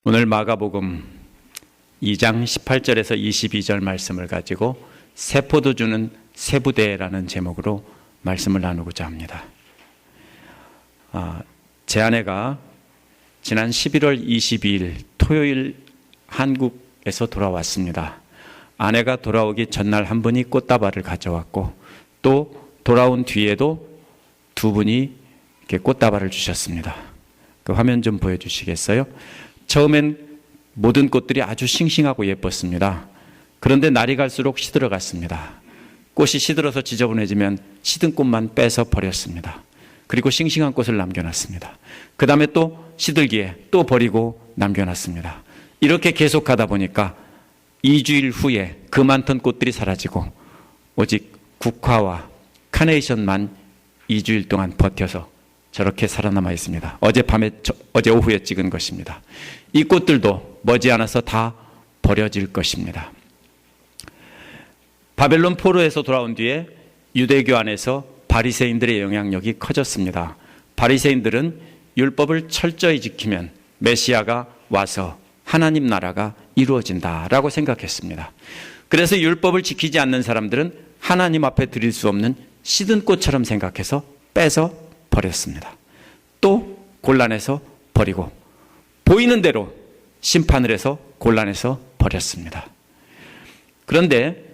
오늘 마가복음 2장 18절에서 22절 말씀을 가지고 새 포도주는 새 부대라는 제목으로 말씀을 나누고자 합니다. 제 아내가 지난 11월 22일 토요일 한국에서 돌아왔습니다. 아내가 돌아오기 전날 한 분이 꽃다발을 가져왔고 또 돌아온 뒤에도 두 분이 이렇게 꽃다발을 주셨습니다. 그 화면 좀 보여주시겠어요? 처음엔 모든 꽃들이 아주 싱싱하고 예뻤습니다. 그런데 날이 갈수록 시들어갔습니다. 꽃이 시들어서 지저분해지면 시든 꽃만 빼서 버렸습니다. 그리고 싱싱한 꽃을 남겨놨습니다. 그 다음에 또 시들기에 또 버리고 남겨놨습니다. 이렇게 계속하다 보니까 2주일 후에 그 많던 꽃들이 사라지고 오직 국화와 카네이션만 2주일 동안 버텨서 저렇게 살아남아 있습니다. 어제 오후에 찍은 것입니다. 이 꽃들도 머지않아서 다 버려질 것입니다. 바벨론 포로에서 돌아온 뒤에 유대교 안에서 바리새인들의 영향력이 커졌습니다. 바리새인들은 율법을 철저히 지키면 메시아가 와서 하나님 나라가 이루어진다라고 생각했습니다. 그래서 율법을 지키지 않는 사람들은 하나님 앞에 드릴 수 없는 시든 꽃처럼 생각해서 빼서 버렸습니다. 또 곤란해서 버리고 보이는 대로 심판을 해서 곤란해서 버렸습니다. 그런데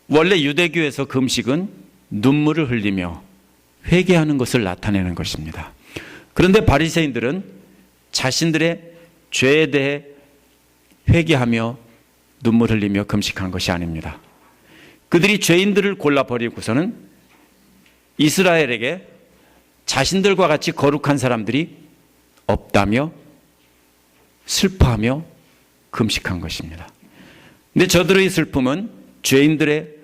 원래 유대교에서 금식은 눈물을 흘리며 회개하는 것을 나타내는 것입니다. 그런데 바리새인들은 자신들의 죄에 대해 회개하며 눈물 흘리며 금식한 것이 아닙니다. 그들이 죄인들을 골라버리고서는 이스라엘에게 자신들과 같이 거룩한 사람들이 없다며 슬퍼하며 금식한 것입니다. 근데 저들의 슬픔은 죄인들의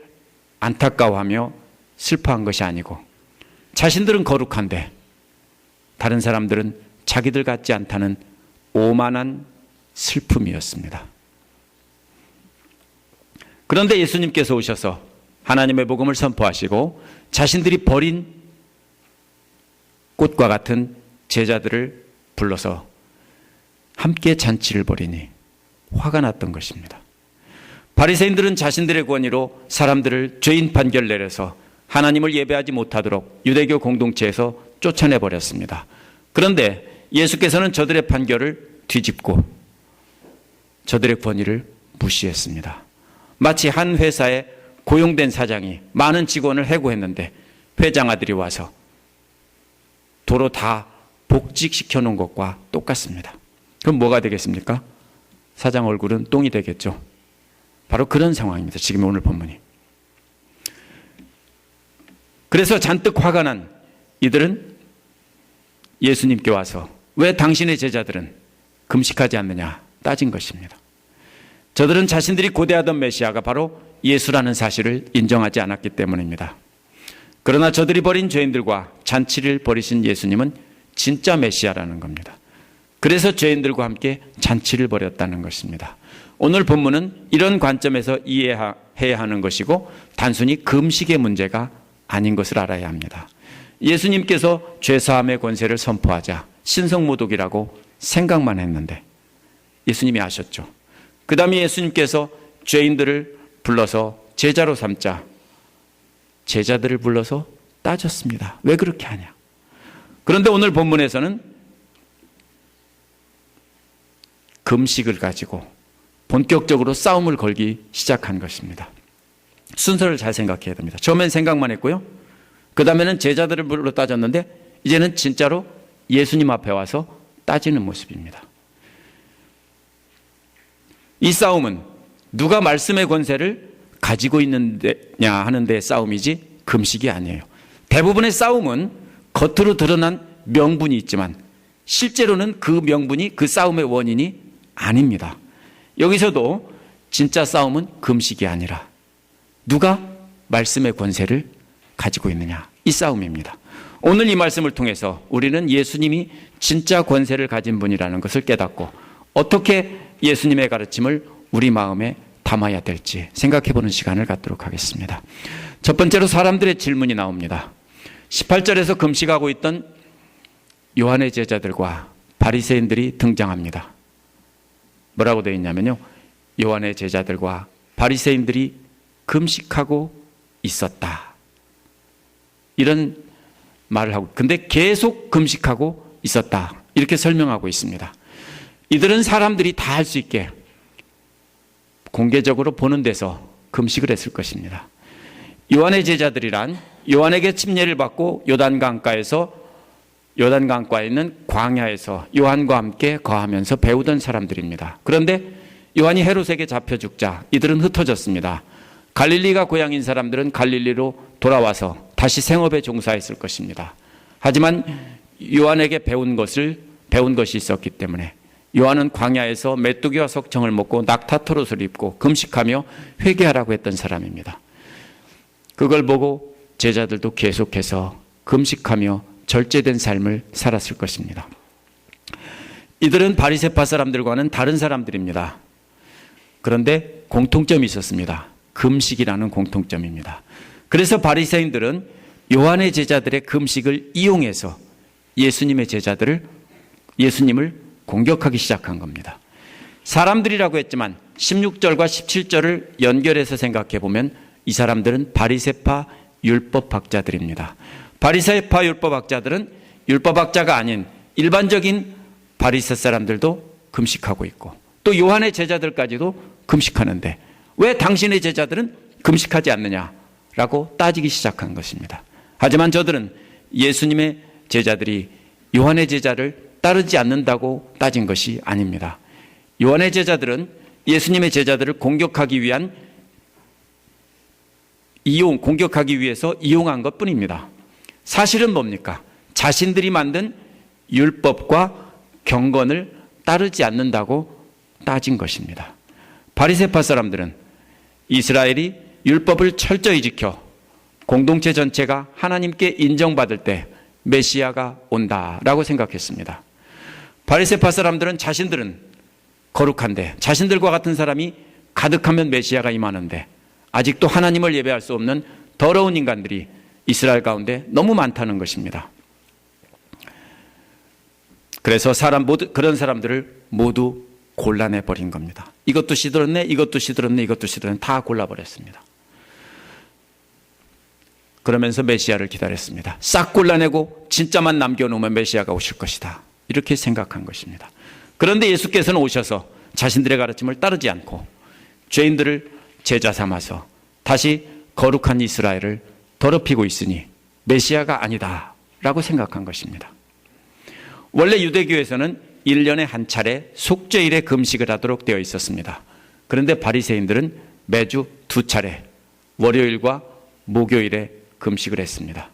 안타까워하며 슬퍼한 것이 아니고 자신들은 거룩한데 다른 사람들은 자기들 같지 않다는 오만한 슬픔이었습니다. 그런데 예수님께서 오셔서 하나님의 복음을 선포하시고 자신들이 버린 꽃과 같은 제자들을 불러서 함께 잔치를 벌이니 화가 났던 것입니다. 바리새인들은 자신들의 권위로 사람들을 죄인 판결 내려서 하나님을 예배하지 못하도록 유대교 공동체에서 쫓아내버렸습니다. 그런데 예수께서는 저들의 판결을 뒤집고 저들의 권위를 무시했습니다. 마치 한 회사에 고용된 사장이 많은 직원을 해고했는데 회장 아들이 와서 도로 다 복직시켜 놓은 것과 똑같습니다. 그럼 뭐가 되겠습니까? 사장 얼굴은 똥이 되겠죠. 바로 그런 상황입니다. 지금 오늘 본문이. 그래서 잔뜩 화가 난 이들은 예수님께 와서 왜 당신의 제자들은 금식하지 않느냐 따진 것입니다. 저들은 자신들이 고대하던 메시아가 바로 예수라는 사실을 인정하지 않았기 때문입니다. 그러나 저들이 버린 죄인들과 잔치를 벌이신 예수님은 진짜 메시아라는 겁니다. 그래서 죄인들과 함께 잔치를 벌였다는 것입니다. 오늘 본문은 이런 관점에서 이해해야 하는 것이고 단순히 금식의 문제가 아닌 것을 알아야 합니다. 예수님께서 죄사함의 권세를 선포하자 신성모독이라고 생각만 했는데 예수님이 아셨죠. 그 다음에 예수님께서 죄인들을 불러서 제자로 삼자 제자들을 불러서 따졌습니다. 왜 그렇게 하냐? 그런데 오늘 본문에서는 금식을 가지고 본격적으로 싸움을 걸기 시작한 것입니다. 순서를 잘 생각해야 됩니다. 처음엔 생각만 했고요. 그 다음에는 제자들을 불러 따졌는데 이제는 진짜로 예수님 앞에 와서 따지는 모습입니다. 이 싸움은 누가 말씀의 권세를 가지고 있느냐 하는 데 싸움이지 금식이 아니에요. 대부분의 싸움은 겉으로 드러난 명분이 있지만 실제로는 그 명분이 그 싸움의 원인이 아닙니다. 여기서도 진짜 싸움은 금식이 아니라 누가 말씀의 권세를 가지고 있느냐 이 싸움입니다. 오늘 이 말씀을 통해서 우리는 예수님이 진짜 권세를 가진 분이라는 것을 깨닫고 어떻게 예수님의 가르침을 우리 마음에 담아야 될지 생각해보는 시간을 갖도록 하겠습니다. 첫 번째로 사람들의 질문이 나옵니다. 18절에서 금식하고 있던 요한의 제자들과 바리새인들이 등장합니다. 뭐라고 되어 있냐면요, 요한의 제자들과 바리새인들이 금식하고 있었다, 이런 말을 하고, 근데 계속 금식하고 있었다, 이렇게 설명하고 있습니다. 이들은 사람들이 다 할 수 있게 공개적으로 보는 데서 금식을 했을 것입니다. 요한의 제자들이란 요한에게 침례를 받고 요단강가에 있는 광야에서 요한과 함께 거하면서 배우던 사람들입니다. 그런데 요한이 헤롯에게 잡혀 죽자 이들은 흩어졌습니다. 갈릴리가 고향인 사람들은 갈릴리로 돌아와서 다시 생업에 종사했을 것입니다. 하지만 요한에게 배운 것이 있었기 때문에 요한은 광야에서 메뚜기와 석청을 먹고 낙타토롯을 입고 금식하며 회개하라고 했던 사람입니다. 그걸 보고 제자들도 계속해서 금식하며 절제된 삶을 살았을 것입니다. 이들은 바리새파 사람들과는 다른 사람들입니다. 그런데 공통점이 있었습니다. 금식이라는 공통점입니다. 그래서 바리새인들은 요한의 제자들의 금식을 이용해서 예수님을 공격하기 시작한 겁니다. 사람들이라고 했지만 16절과 17절을 연결해서 생각해 보면 이 사람들은 바리새파 율법학자들입니다. 바리새파 율법학자들은 율법학자가 아닌 일반적인 바리새 사람들도 금식하고 있고 또 요한의 제자들까지도 금식하는데 왜 당신의 제자들은 금식하지 않느냐라고 따지기 시작한 것입니다. 하지만 저들은 예수님의 제자들이 요한의 제자를 따르지 않는다고 따진 것이 아닙니다. 요한의 제자들은 예수님의 제자들을 공격하기 위해서 이용한 것뿐입니다. 사실은 뭡니까? 자신들이 만든 율법과 경건을 따르지 않는다고 따진 것입니다. 바리새파 사람들은 이스라엘이 율법을 철저히 지켜 공동체 전체가 하나님께 인정받을 때 메시아가 온다라고 생각했습니다. 바리새파 사람들은 자신들은 거룩한데 자신들과 같은 사람이 가득하면 메시아가 임하는데 아직도 하나님을 예배할 수 없는 더러운 인간들이 이스라엘 가운데 너무 많다는 것입니다. 그래서 그런 사람들을 모두 골라내버린 겁니다. 이것도 시들었네, 다 골라버렸습니다. 그러면서 메시아를 기다렸습니다. 싹 골라내고 진짜만 남겨놓으면 메시아가 오실 것이다, 이렇게 생각한 것입니다. 그런데 예수께서는 오셔서 자신들의 가르침을 따르지 않고 죄인들을 제자 삼아서 다시 거룩한 이스라엘을 더럽히고 있으니 메시아가 아니다 라고 생각한 것입니다. 원래 유대교에서는 1년에 한 차례 속죄일에 금식을 하도록 되어 있었습니다. 그런데 바리새인들은 매주 2차례 월요일과 목요일에 금식을 했습니다.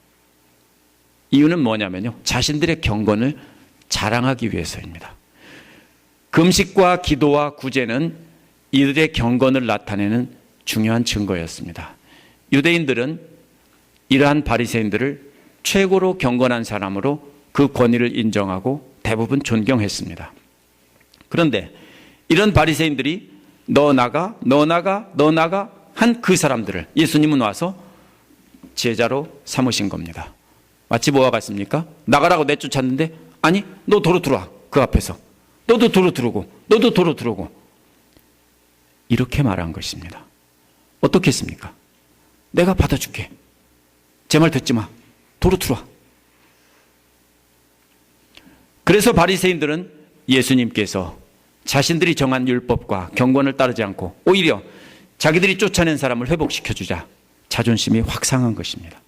이유는 뭐냐면요, 자신들의 경건을 자랑하기 위해서입니다. 금식과 기도와 구제는 이들의 경건을 나타내는 중요한 증거였습니다. 유대인들은 이러한 바리새인들을 최고로 경건한 사람으로 그 권위를 인정하고 대부분 존경했습니다. 그런데 이런 바리새인들이 너 나가 한 그 사람들을 예수님은 와서 제자로 삼으신 겁니다. 마치 뭐와 같습니까? 나가라고 내쫓았는데 아니 너 도로 들어와, 그 앞에서 너도 도로 들어오고 이렇게 말한 것입니다. 어떻겠습니까? 내가 받아줄게, 제 말 듣지 마, 도로 들어와. 그래서 바리새인들은 예수님께서 자신들이 정한 율법과 경건을 따르지 않고 오히려 자기들이 쫓아낸 사람을 회복시켜주자 자존심이 확 상한 것입니다.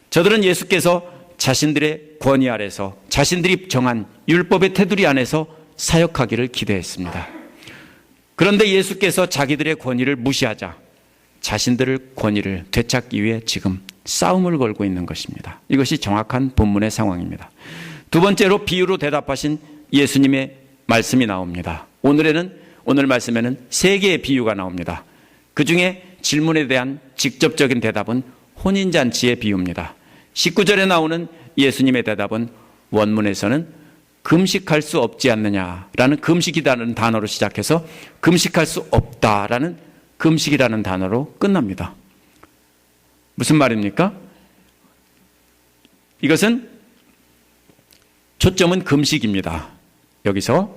저들은 예수께서 자신들의 권위 아래서 자신들이 정한 율법의 테두리 안에서 사역하기를 기대했습니다. 그런데 예수께서 자기들의 권위를 무시하자 자신들의 권위를 되찾기 위해 지금 싸움을 걸고 있는 것입니다. 이것이 정확한 본문의 상황입니다. 두 번째로 비유로 대답하신 예수님의 말씀이 나옵니다. 오늘 말씀에는 3개의 비유가 나옵니다. 그 중에 질문에 대한 직접적인 대답은 혼인잔치의 비유입니다. 19절에 나오는 예수님의 대답은 원문에서는 금식할 수 없지 않느냐라는 금식이라는 단어로 시작해서 금식할 수 없다라는 금식이라는 단어로 끝납니다. 무슨 말입니까? 이것은 초점은 금식입니다. 여기서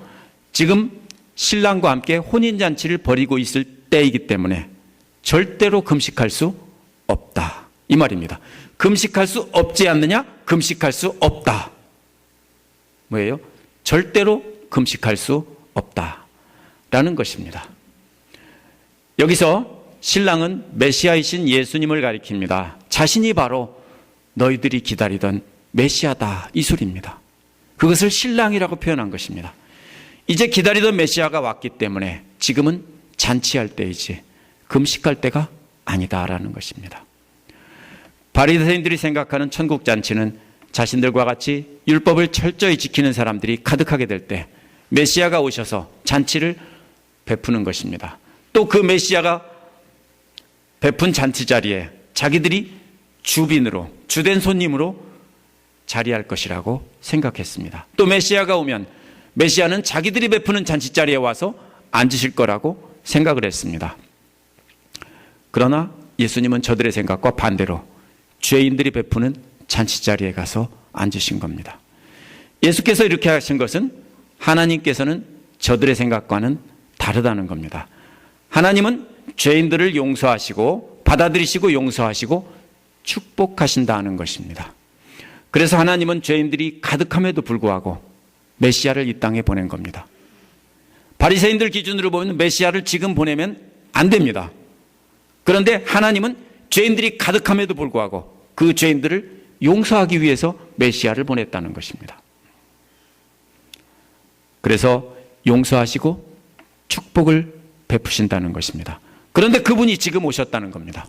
지금 신랑과 함께 혼인잔치를 벌이고 있을 때이기 때문에 절대로 금식할 수 없다. 이 말입니다. 금식할 수 없지 않느냐? 금식할 수 없다. 뭐예요? 절대로 금식할 수 없다라는 것입니다. 여기서 신랑은 메시아이신 예수님을 가리킵니다. 자신이 바로 너희들이 기다리던 메시아다, 이 소리입니다. 그것을 신랑이라고 표현한 것입니다. 이제 기다리던 메시아가 왔기 때문에 지금은 잔치할 때이지 금식할 때가 아니다라는 것입니다. 바리새인들이 생각하는 천국 잔치는 자신들과 같이 율법을 철저히 지키는 사람들이 가득하게 될 때 메시아가 오셔서 잔치를 베푸는 것입니다. 또 그 메시아가 베푼 잔치 자리에 자기들이 주빈으로, 주된 손님으로 자리할 것이라고 생각했습니다. 또 메시아가 오면 메시아는 자기들이 베푸는 잔치 자리에 와서 앉으실 거라고 생각을 했습니다. 그러나 예수님은 저들의 생각과 반대로 죄인들이 베푸는 잔치 자리에 가서 앉으신 겁니다. 예수께서 이렇게 하신 것은 하나님께서는 저들의 생각과는 다르다는 겁니다. 하나님은 죄인들을 용서하시고 받아들이시고 용서하시고 축복하신다는 것입니다. 그래서 하나님은 죄인들이 가득함에도 불구하고 메시아를 이 땅에 보낸 겁니다. 바리새인들 기준으로 보면 메시아를 지금 보내면 안 됩니다. 그런데 하나님은 죄인들이 가득함에도 불구하고 그 죄인들을 용서하기 위해서 메시아를 보냈다는 것입니다. 그래서 용서하시고 축복을 베푸신다는 것입니다. 그런데 그분이 지금 오셨다는 겁니다.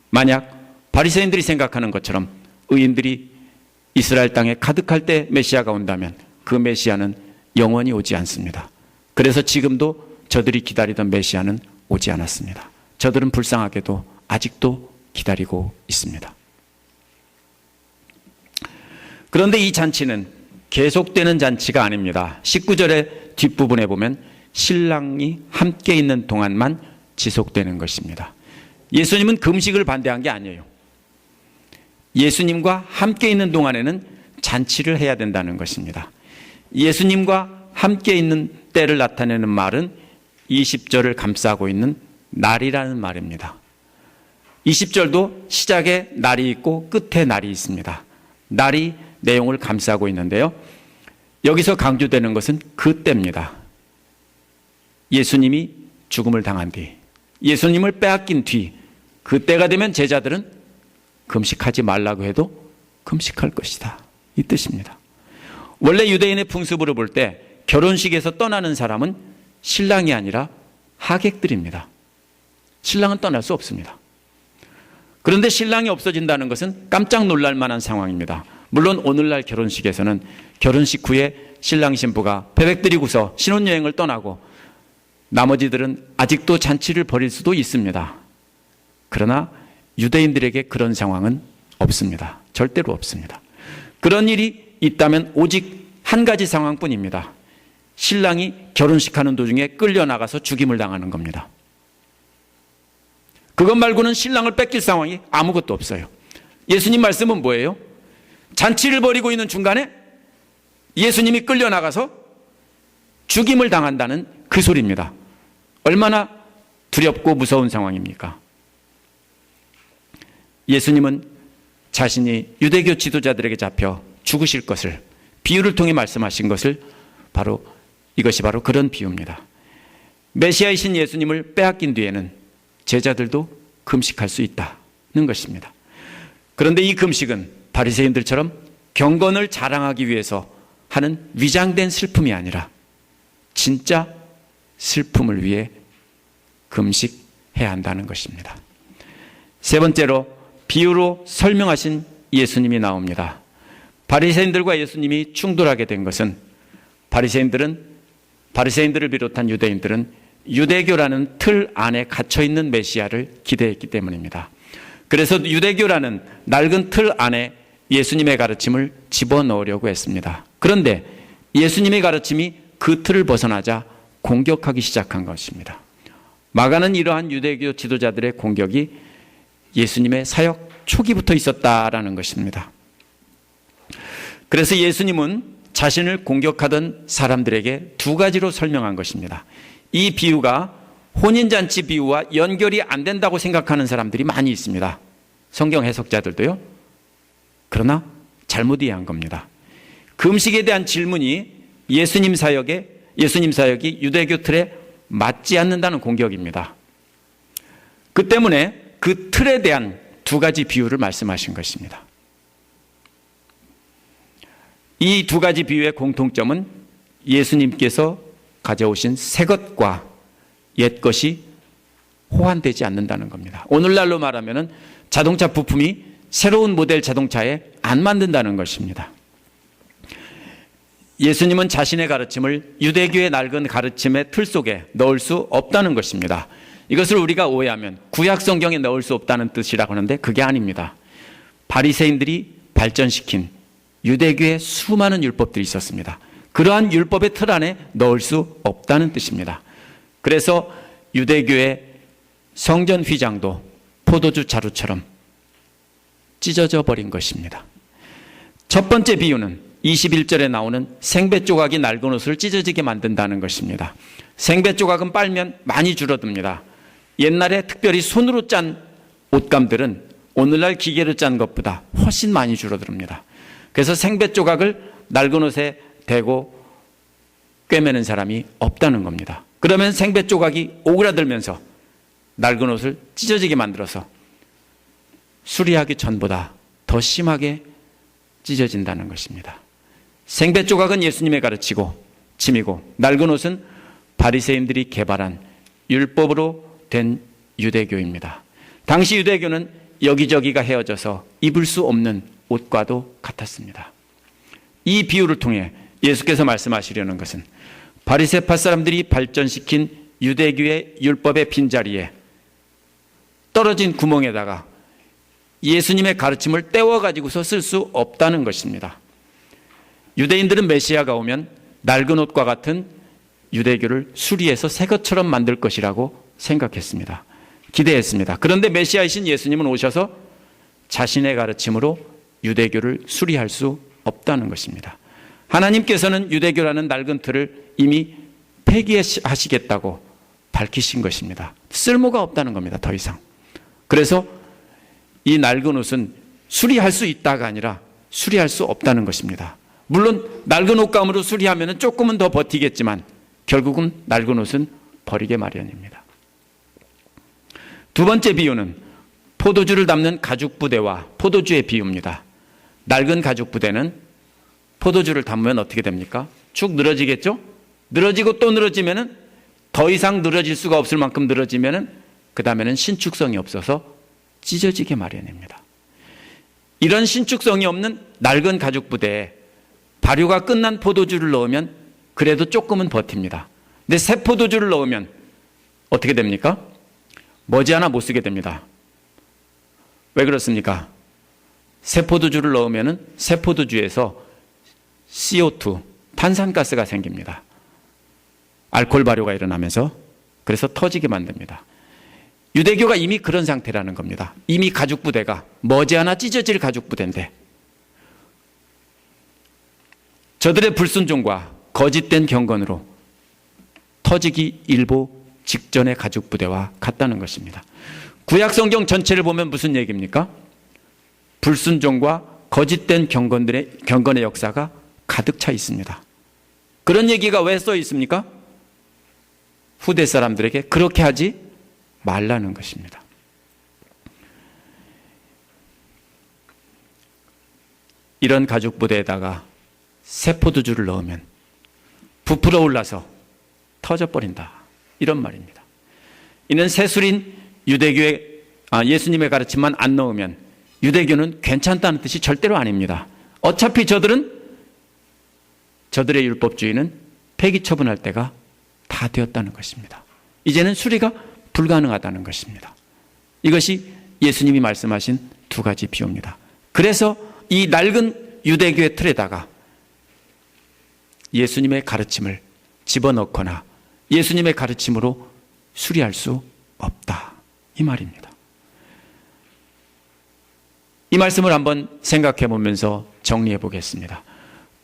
만약 바리새인들이 생각하는 것처럼 의인들이 이스라엘 땅에 가득할 때 메시아가 온다면 그 메시아는 영원히 오지 않습니다. 그래서 지금도 저들이 기다리던 메시아는 오지 않았습니다. 저들은 불쌍하게도 아직도 기다리고 있습니다. 그런데 이 잔치는 계속되는 잔치가 아닙니다. 19절의 뒷부분에 보면 신랑이 함께 있는 동안만 지속되는 것입니다. 예수님은 금식을 반대한 게 아니에요. 예수님과 함께 있는 동안에는 잔치를 해야 된다는 것입니다. 예수님과 함께 있는 때를 나타내는 말은 20절을 감싸고 있는 날이라는 말입니다. 20절도 시작에 날이 있고 끝에 날이 있습니다. 날이 내용을 감싸고 있는데요. 여기서 강조되는 것은 그때입니다. 예수님이 죽음을 당한 뒤, 예수님을 빼앗긴 뒤, 그때가 되면 제자들은 금식하지 말라고 해도 금식할 것이다, 이 뜻입니다. 원래 유대인의 풍습으로 볼 때 결혼식에서 떠나는 사람은 신랑이 아니라 하객들입니다. 신랑은 떠날 수 없습니다. 그런데 신랑이 없어진다는 것은 깜짝 놀랄 만한 상황입니다. 물론 오늘날 결혼식에서는 결혼식 후에 신랑 신부가 베백 드리고서 신혼여행을 떠나고 나머지들은 아직도 잔치를 벌일 수도 있습니다. 그러나 유대인들에게 그런 상황은 없습니다. 절대로 없습니다. 그런 일이 있다면 오직 한 가지 상황뿐입니다. 신랑이 결혼식 하는 도중에 끌려나가서 죽임을 당하는 겁니다. 그것 말고는 신랑을 뺏길 상황이 아무것도 없어요. 예수님 말씀은 뭐예요? 잔치를 벌이고 있는 중간에 예수님이 끌려나가서 죽임을 당한다는 그 소리입니다. 얼마나 두렵고 무서운 상황입니까? 예수님은 자신이 유대교 지도자들에게 잡혀 죽으실 것을 비유를 통해 말씀하신 것을 이것이 바로 그런 비유입니다. 메시아이신 예수님을 빼앗긴 뒤에는 제자들도 금식할 수 있다는 것입니다. 그런데 이 금식은 바리새인들처럼 경건을 자랑하기 위해서 하는 위장된 슬픔이 아니라 진짜 슬픔을 위해 금식해야 한다는 것입니다. 세 번째로 비유로 설명하신 예수님이 나옵니다. 바리새인들과 예수님이 충돌하게 된 것은 바리새인들을 비롯한 유대인들은 유대교라는 틀 안에 갇혀 있는 메시아를 기대했기 때문입니다. 그래서 유대교라는 낡은 틀 안에 예수님의 가르침을 집어넣으려고 했습니다. 그런데 예수님의 가르침이 그 틀을 벗어나자 공격하기 시작한 것입니다. 마가는 이러한 유대교 지도자들의 공격이 예수님의 사역 초기부터 있었다라는 것입니다. 그래서 예수님은 자신을 공격하던 사람들에게 두 가지로 설명한 것입니다. 이 비유가 혼인잔치 비유와 연결이 안 된다고 생각하는 사람들이 많이 있습니다. 성경 해석자들도요. 그러나 잘못 이해한 겁니다. 금식에 대한 질문이 예수님 사역이 유대교 틀에 맞지 않는다는 공격입니다. 그 때문에 그 틀에 대한 두 가지 비유를 말씀하신 것입니다. 이 두 가지 비유의 공통점은 예수님께서 가져오신 새 것과 옛 것이 호환되지 않는다는 겁니다. 오늘날로 말하면 자동차 부품이 새로운 모델 자동차에 안 만든다는 것입니다. 예수님은 자신의 가르침을 유대교의 낡은 가르침의 틀 속에 넣을 수 없다는 것입니다. 이것을 우리가 오해하면 구약 성경에 넣을 수 없다는 뜻이라고 하는데 그게 아닙니다. 바리새인들이 발전시킨 유대교의 수많은 율법들이 있었습니다. 그러한 율법의 틀 안에 넣을 수 없다는 뜻입니다. 그래서 유대교의 성전 휘장도 포도주 자루처럼 찢어져 버린 것입니다. 첫 번째 비유는 21절에 나오는 생배 조각이 낡은 옷을 찢어지게 만든다는 것입니다. 생배 조각은 빨면 많이 줄어듭니다. 옛날에 특별히 손으로 짠 옷감들은 오늘날 기계로 짠 것보다 훨씬 많이 줄어듭니다. 그래서 생배 조각을 낡은 옷에 대고 꿰매는 사람이 없다는 겁니다. 그러면 생배 조각이 오그라들면서 낡은 옷을 찢어지게 만들어서 수리하기 전보다 더 심하게 찢어진다는 것입니다. 생배 조각은 예수님의 가르치고 침이고 낡은 옷은 바리새인들이 개발한 율법으로 된 유대교입니다. 당시 유대교는 여기저기가 헤어져서 입을 수 없는 옷과도 같았습니다. 이 비유를 통해 예수께서 말씀하시려는 것은 바리새파 사람들이 발전시킨 유대교의 율법의 빈자리에 떨어진 구멍에다가 예수님의 가르침을 떼워가지고서 쓸 수 없다는 것입니다. 유대인들은 메시아가 오면 낡은 옷과 같은 유대교를 수리해서 새 것처럼 만들 것이라고 생각했습니다. 기대했습니다. 그런데 메시아이신 예수님은 오셔서 자신의 가르침으로 유대교를 수리할 수 없다는 것입니다. 하나님께서는 유대교라는 낡은 틀을 이미 폐기하시겠다고 밝히신 것입니다. 쓸모가 없다는 겁니다. 더 이상. 그래서 이 낡은 옷은 수리할 수 있다가 아니라 수리할 수 없다는 것입니다. 물론 낡은 옷감으로 수리하면 조금은 더 버티겠지만 결국은 낡은 옷은 버리게 마련입니다. 두 번째 비유는 포도주를 담는 가죽 부대와 포도주의 비유입니다. 낡은 가죽 부대는 포도주를 담으면 어떻게 됩니까? 축 늘어지겠죠? 늘어지고 또 늘어지면은 더 이상 늘어질 수가 없을 만큼 늘어지면은 그 다음에는 신축성이 없어서 찢어지게 마련입니다. 이런 신축성이 없는 낡은 가죽 부대에 발효가 끝난 포도주를 넣으면 그래도 조금은 버팁니다. 근데 새 포도주를 넣으면 어떻게 됩니까? 머지않아 못 쓰게 됩니다. 왜 그렇습니까? 새 포도주를 넣으면 새 포도주에서 CO2, 탄산가스가 생깁니다. 알코올 발효가 일어나면서 그래서 터지게 만듭니다. 유대교가 이미 그런 상태라는 겁니다. 이미 가죽 부대가 머지않아 찢어질 가죽 부대인데 저들의 불순종과 거짓된 경건으로 터지기 일보 직전의 가죽 부대와 같다는 것입니다. 구약 성경 전체를 보면 무슨 얘기입니까? 불순종과 거짓된 경건의 역사가 가득 차 있습니다. 그런 얘기가 왜 써 있습니까? 후대 사람들에게 그렇게 하지 말라는 것입니다. 이런 가죽 부대에다가 새 포도주를 넣으면 부풀어 올라서 터져버린다. 이런 말입니다. 이는 새술인 예수님의 가르침만 안 넣으면 유대교는 괜찮다는 뜻이 절대로 아닙니다. 어차피 저들의 율법주의는 폐기 처분할 때가 다 되었다는 것입니다. 이제는 수리가 불가능하다는 것입니다. 이것이 예수님이 말씀하신 두 가지 비유입니다. 그래서 이 낡은 유대교의 틀에다가 예수님의 가르침을 집어넣거나 예수님의 가르침으로 수리할 수 없다. 이 말입니다. 이 말씀을 한번 생각해 보면서 정리해 보겠습니다.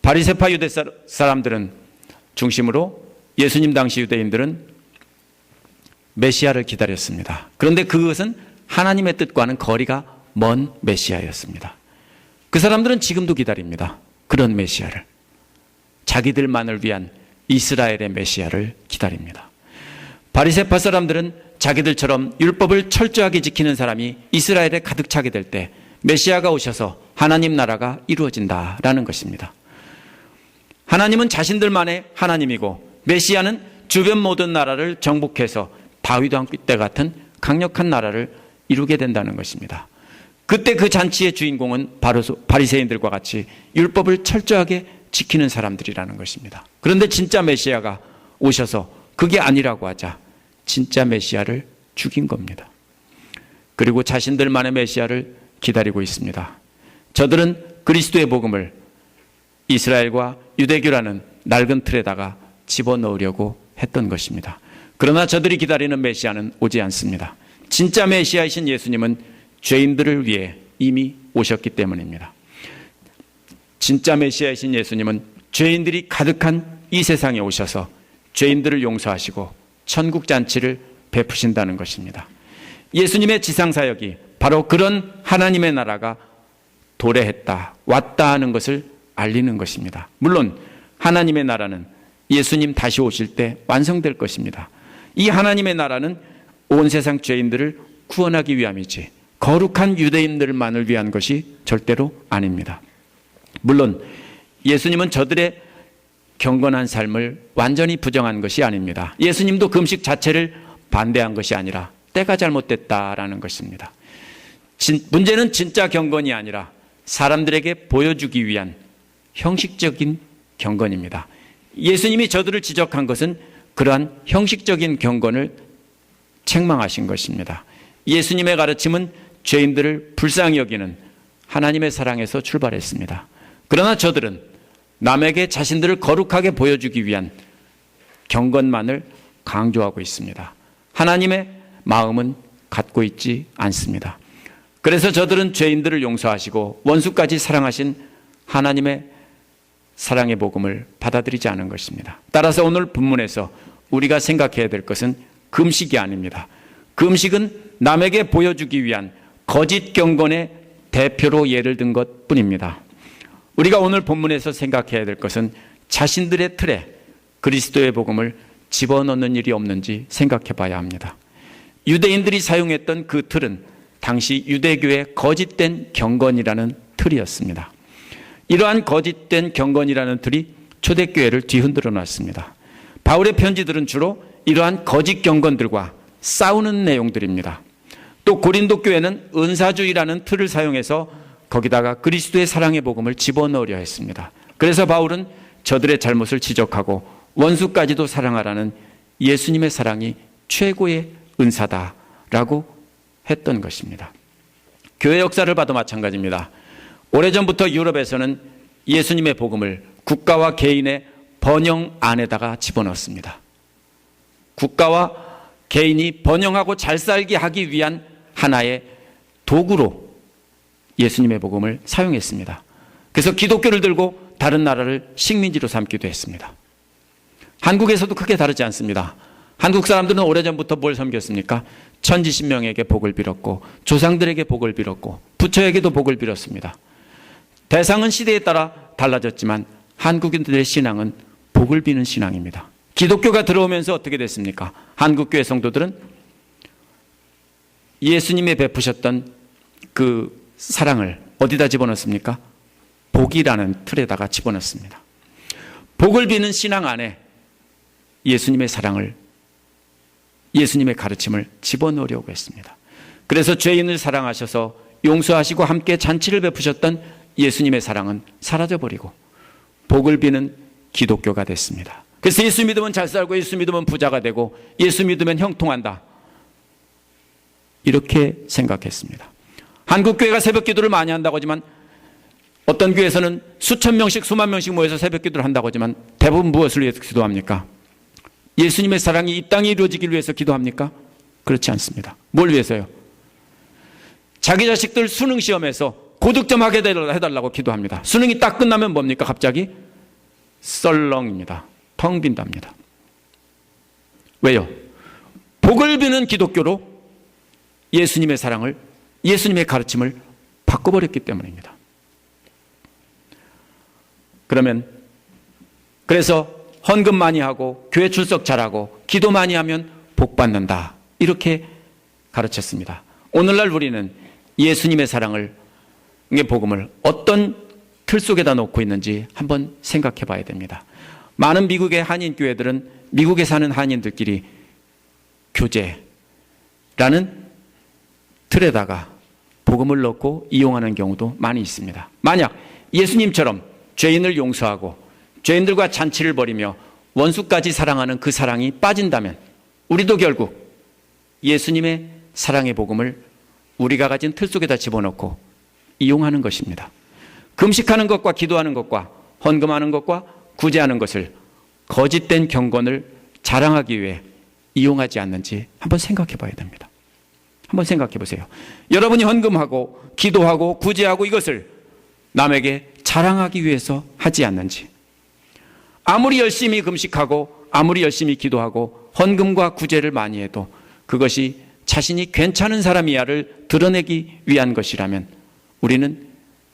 바리새파 유대 사람들은 중심으로 예수님 당시 유대인들은 메시아를 기다렸습니다. 그런데 그것은 하나님의 뜻과는 거리가 먼 메시아였습니다. 그 사람들은 지금도 기다립니다. 그런 메시아를. 자기들만을 위한 이스라엘의 메시아를 기다립니다. 바리새파 사람들은 자기들처럼 율법을 철저하게 지키는 사람이 이스라엘에 가득 차게 될 때 메시아가 오셔서 하나님 나라가 이루어진다라는 것입니다. 하나님은 자신들만의 하나님이고 메시아는 주변 모든 나라를 정복해서 다윗 왕 때 같은 강력한 나라를 이루게 된다는 것입니다. 그때 그 잔치의 주인공은 바로 바리새인들과 같이 율법을 철저하게 지키는 사람들이라는 것입니다. 그런데 진짜 메시아가 오셔서 그게 아니라고 하자 진짜 메시아를 죽인 겁니다. 그리고 자신들만의 메시아를 기다리고 있습니다. 저들은 그리스도의 복음을 이스라엘과 유대교라는 낡은 틀에다가 집어넣으려고 했던 것입니다. 그러나 저들이 기다리는 메시아는 오지 않습니다. 진짜 메시아이신 예수님은 죄인들을 위해 이미 오셨기 때문입니다. 진짜 메시아이신 예수님은 죄인들이 가득한 이 세상에 오셔서 죄인들을 용서하시고 천국 잔치를 베푸신다는 것입니다. 예수님의 지상사역이 바로 그런 하나님의 나라가 도래했다, 왔다 하는 것을 알리는 것입니다. 물론 하나님의 나라는 예수님 다시 오실 때 완성될 것입니다. 이 하나님의 나라는 온 세상 죄인들을 구원하기 위함이지 거룩한 유대인들만을 위한 것이 절대로 아닙니다. 물론 예수님은 저들의 경건한 삶을 완전히 부정한 것이 아닙니다. 예수님도 금식 자체를 반대한 것이 아니라 때가 잘못됐다라는 것입니다. 문제는 진짜 경건이 아니라 사람들에게 보여주기 위한 형식적인 경건입니다. 예수님이 저들을 지적한 것은 그러한 형식적인 경건을 책망하신 것입니다. 예수님의 가르침은 죄인들을 불쌍히 여기는 하나님의 사랑에서 출발했습니다. 그러나 저들은 남에게 자신들을 거룩하게 보여주기 위한 경건만을 강조하고 있습니다. 하나님의 마음은 갖고 있지 않습니다. 그래서 저들은 죄인들을 용서하시고 원수까지 사랑하신 하나님의 사랑의 복음을 받아들이지 않은 것입니다. 따라서 오늘 본문에서 우리가 생각해야 될 것은 금식이 아닙니다. 금식은 남에게 보여주기 위한 거짓 경건의 대표로 예를 든 것뿐입니다. 우리가 오늘 본문에서 생각해야 될 것은 자신들의 틀에 그리스도의 복음을 집어넣는 일이 없는지 생각해 봐야 합니다. 유대인들이 사용했던 그 틀은 당시 유대교의 거짓된 경건이라는 틀이었습니다. 이러한 거짓된 경건이라는 틀이 초대교회를 뒤흔들어 놨습니다. 바울의 편지들은 주로 이러한 거짓 경건들과 싸우는 내용들입니다. 또 고린도 교회는 은사주의라는 틀을 사용해서 거기다가 그리스도의 사랑의 복음을 집어넣으려 했습니다. 그래서 바울은 저들의 잘못을 지적하고 원수까지도 사랑하라는 예수님의 사랑이 최고의 은사다라고 했던 것입니다. 교회 역사를 봐도 마찬가지입니다. 오래전부터 유럽에서는 예수님의 복음을 국가와 개인의 번영 안에다가 집어넣습니다. 국가와 개인이 번영하고 잘 살게 하기 위한 하나의 도구로 예수님의 복음을 사용했습니다. 그래서 기독교를 들고 다른 나라를 식민지로 삼기도 했습니다. 한국에서도 크게 다르지 않습니다. 한국 사람들은 오래전부터 뭘 섬겼습니까? 천지신명에게 복을 빌었고 조상들에게 복을 빌었고 부처에게도 복을 빌었습니다. 대상은 시대에 따라 달라졌지만 한국인들의 신앙은 복을 비는 신앙입니다. 기독교가 들어오면서 어떻게 됐습니까? 한국교회 성도들은 예수님이 베푸셨던 그 사랑을 어디다 집어넣습니까? 복이라는 틀에다가 집어넣습니다. 복을 비는 신앙 안에 예수님의 사랑을, 예수님의 가르침을 집어넣으려고 했습니다. 그래서 죄인을 사랑하셔서 용서하시고 함께 잔치를 베푸셨던 예수님의 사랑은 사라져버리고 복을 비는 기독교가 됐습니다. 그래서 예수 믿으면 잘 살고 예수 믿으면 부자가 되고 예수 믿으면 형통한다, 이렇게 생각했습니다. 한국 교회가 새벽 기도를 많이 한다고 하지만 어떤 교회에서는 수천 명씩 수만 명씩 모여서 새벽 기도를 한다고 하지만 대부분 무엇을 위해서 기도합니까? 예수님의 사랑이 이 땅에 이루어지기 위해서 기도합니까? 그렇지 않습니다. 뭘 위해서요? 자기 자식들 수능 시험에서 고득점 하게 해달라고 기도합니다. 수능이 딱 끝나면 뭡니까? 갑자기 썰렁입니다. 텅 빈답니다. 왜요? 복을 비는 기독교로 예수님의 사랑을, 예수님의 가르침을 바꿔버렸기 때문입니다. 그래서 헌금 많이 하고 교회 출석 잘하고 기도 많이 하면 복 받는다, 이렇게 가르쳤습니다. 오늘날 우리는 예수님의 사랑을, 복음을 어떤 틀 속에다 놓고 있는지 한번 생각해 봐야 됩니다. 많은 미국의 한인 교회들은 미국에 사는 한인들끼리 교제라는 틀에다가 복음을 넣고 이용하는 경우도 많이 있습니다. 만약 예수님처럼 죄인을 용서하고 죄인들과 잔치를 벌이며 원수까지 사랑하는 그 사랑이 빠진다면 우리도 결국 예수님의 사랑의 복음을 우리가 가진 틀 속에다 집어넣고 이용하는 것입니다. 금식하는 것과 기도하는 것과 헌금하는 것과 구제하는 것을 거짓된 경건을 자랑하기 위해 이용하지 않는지 한번 생각해 봐야 됩니다. 한번 생각해 보세요. 여러분이 헌금하고 기도하고 구제하고 이것을 남에게 자랑하기 위해서 하지 않는지, 아무리 열심히 금식하고 아무리 열심히 기도하고 헌금과 구제를 많이 해도 그것이 자신이 괜찮은 사람이야를 드러내기 위한 것이라면 우리는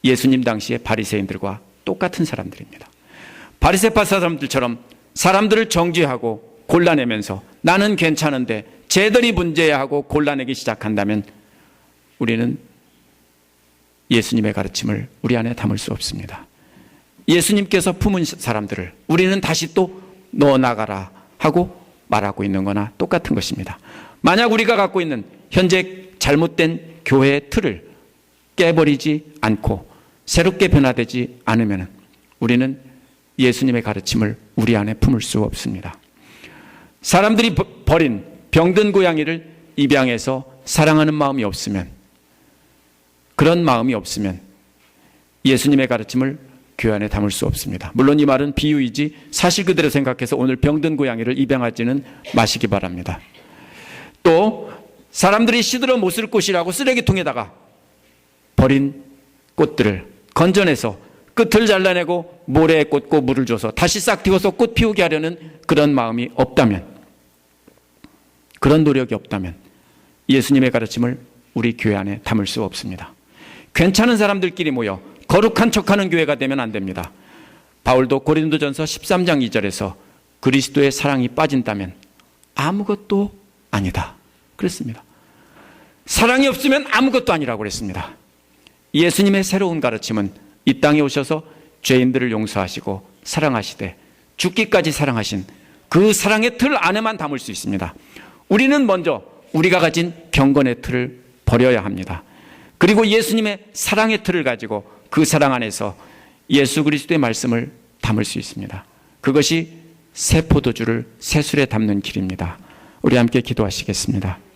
예수님 당시의 바리새인들과 똑같은 사람들입니다. 바리새파 사람들처럼 사람들을 정죄하고 골라내면서 나는 괜찮은데 쟤들이 문제야 하고 골라내기 시작한다면 우리는 예수님의 가르침을 우리 안에 담을 수 없습니다. 예수님께서 품은 사람들을 우리는 다시 또 넣어나가라 하고 말하고 있는 거나 똑같은 것입니다. 만약 우리가 갖고 있는 현재 잘못된 교회의 틀을 깨버리지 않고 새롭게 변화되지 않으면 우리는 예수님의 가르침을 우리 안에 품을 수 없습니다. 사람들이 버린 병든 고양이를 입양해서 사랑하는 마음이 없으면, 그런 마음이 없으면 예수님의 가르침을 교회 안에 담을 수 없습니다. 물론 이 말은 비유이지 사실 그대로 생각해서 오늘 병든 고양이를 입양하지는 마시기 바랍니다. 또 사람들이 시들어 못 쓸 곳이라고 쓰레기통에다가 버린 꽃들을 건져내서 끝을 잘라내고 모래에 꽂고 물을 줘서 다시 싹 틔워서 꽃 피우게 하려는 그런 마음이 없다면, 그런 노력이 없다면 예수님의 가르침을 우리 교회 안에 담을 수 없습니다. 괜찮은 사람들끼리 모여 거룩한 척하는 교회가 되면 안 됩니다. 바울도 고린도전서 13장 2절에서 그리스도의 사랑이 빠진다면 아무것도 아니다 그랬습니다. 사랑이 없으면 아무것도 아니라고 그랬습니다. 예수님의 새로운 가르침은 이 땅에 오셔서 죄인들을 용서하시고 사랑하시되 죽기까지 사랑하신 그 사랑의 틀 안에만 담을 수 있습니다. 우리는 먼저 우리가 가진 경건의 틀을 버려야 합니다. 그리고 예수님의 사랑의 틀을 가지고 그 사랑 안에서 예수 그리스도의 말씀을 담을 수 있습니다. 그것이 새 포도주를 새 술에 담는 길입니다. 우리 함께 기도하시겠습니다.